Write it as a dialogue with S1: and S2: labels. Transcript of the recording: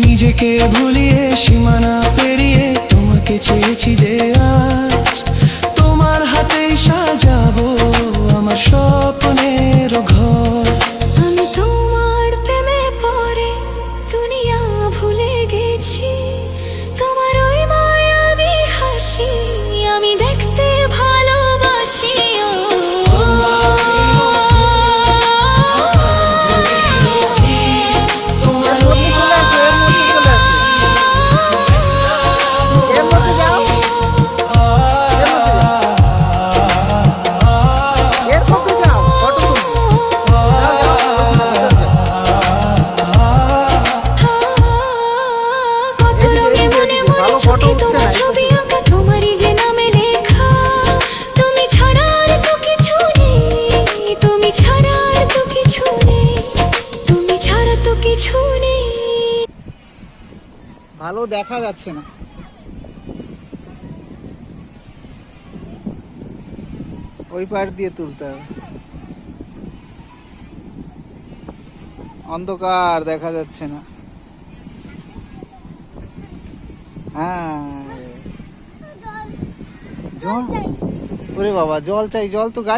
S1: নিজেকে ভুলিয়ে সীমানা পেরিয়ে তোমাকে চেয়েছি যে আজ তোমার হাতেই সাজাবো আমার স্বপ্নের ঘর।
S2: আমি তোমার প্রেমে পড়ে দুনিয়া ভুলে গেছি, তোমার ওই মায়াবী হাসি আমি দেখতে ভালোবাসি। ছবি আঁকা তোমারই যে নামে লেখা, তুমি ছাড়া আর তো কিছু নেই, তুমি ছাড়া আর তো কিছু নেই, তুমি ছাড়া তো কিছু নেই।
S3: ভালো দেখা যাচ্ছে না, ওই পার দিয়ে তুলতে হবে, অন্ধকার দেখা যাচ্ছে না। হ্যাঁ জল, ওরে বাবা জল চাই, জল তো গাড়ি